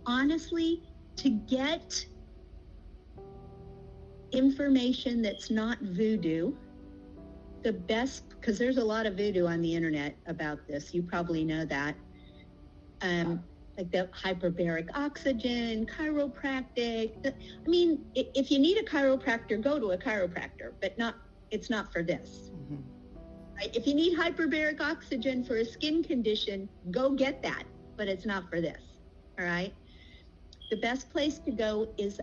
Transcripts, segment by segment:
honestly, to get information that's not voodoo, the best, because there's a lot of voodoo on the internet about this, you probably know that, like the hyperbaric oxygen, chiropractic. I mean, if you need a chiropractor, go to a chiropractor, but it's not for this. Mm-hmm. Right? If you need hyperbaric oxygen for a skin condition, go get that, but it's not for this. All right. The best place to go is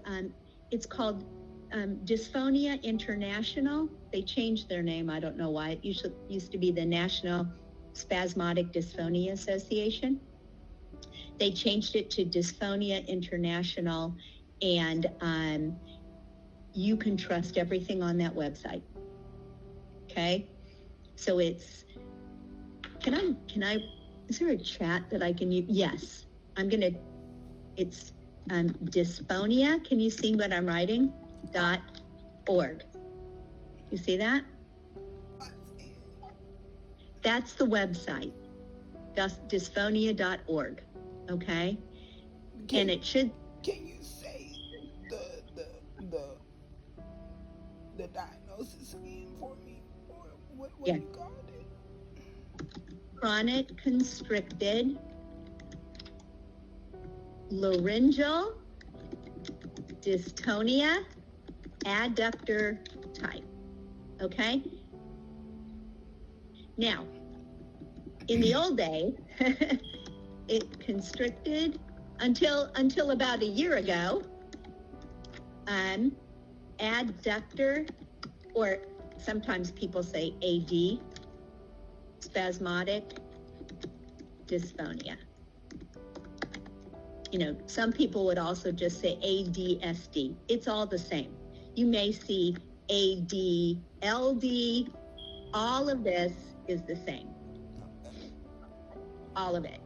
it's called Dysphonia International. They changed their name. I don't know why. It used to be the National Spasmodic Dysphonia Association. They changed it to Dysphonia International, and you can trust everything on that website. Okay, so it's. Can I? Is there a chat that I can use? Yes, I'm gonna. It's dysphonia. Can you see what I'm writing? .org. You see that? That's the website. Dysphonia.org. Okay, and it should. Can you say the diagnosis again for me? Or what yeah. You called it? Chronic constricted laryngeal dystonia adductor type. Okay. Now, in the old day. It constricted until about a year ago. Adductor, or sometimes people say AD, spasmodic dysphonia. You know, some people would also just say ADSD. It's all the same. You may see ADLD. All of this is the same. All of it.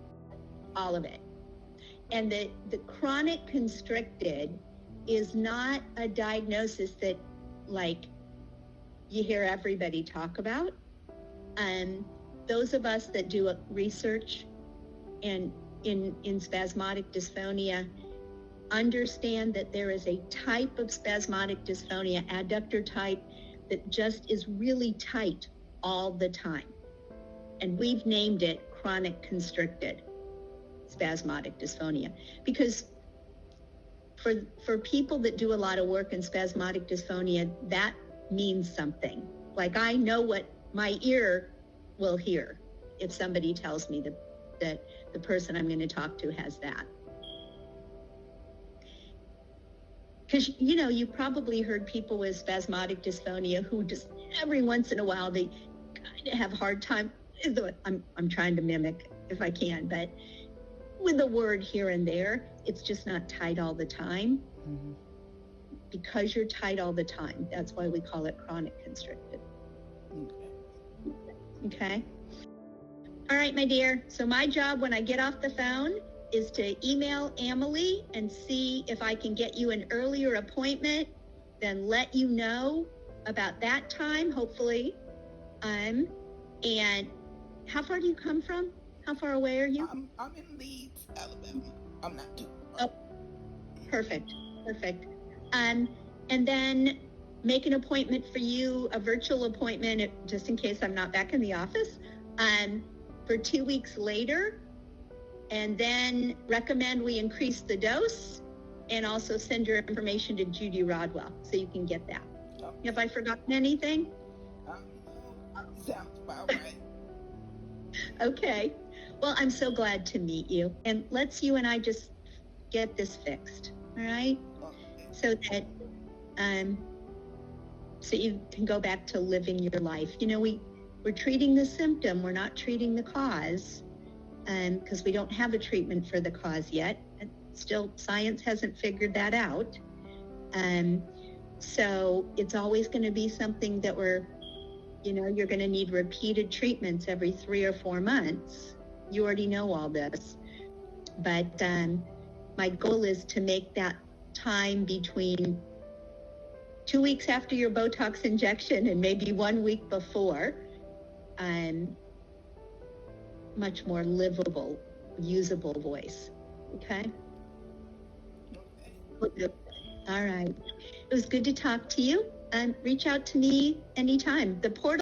And the chronic constricted is not a diagnosis that, like, you hear everybody talk about. Those of us that do research and in spasmodic dysphonia understand that there is a type of spasmodic dysphonia, adductor type, that just is really tight all the time. And we've named it chronic constricted spasmodic dysphonia, because for people that do a lot of work in spasmodic dysphonia, that means something. Like, I know what my ear will hear if somebody tells me that the person I'm going to talk to has that. Because, you know, you probably heard people with spasmodic dysphonia who just every once in a while, they kind of have a hard time. I'm trying to mimic if I can, but with a word here and there, it's just not tight all the time. Mm-hmm. Because you're tight all the time, that's why we call it chronic constricted. Okay? All right, my dear. So my job when I get off the phone is to email Amelie and see if I can get you an earlier appointment, then let you know about that time, hopefully. And how far do you come from? How far away are you? I'm in Leeds, Alabama. I'm not too far. Oh, perfect. And then make an appointment for you, a virtual appointment, just in case I'm not back in the office, for 2 weeks later. And then recommend we increase the dose and also send your information to Judy Rodwell so you can get that. Oh. Have I forgotten anything? Sounds about right. Okay. Well, I'm so glad to meet you. And let's you and I just get this fixed, all right? Okay. So that so you can go back to living your life. You know, we're treating the symptom, we're not treating the cause, because we don't have a treatment for the cause yet. And still, science hasn't figured that out. So it's always going to be something that you're going to need repeated treatments every 3 or 4 months. You already know all this. But my goal is to make that time between 2 weeks after your Botox injection and maybe 1 week before, much more livable, usable voice. Okay? All right. It was good to talk to you, and reach out to me anytime. The portal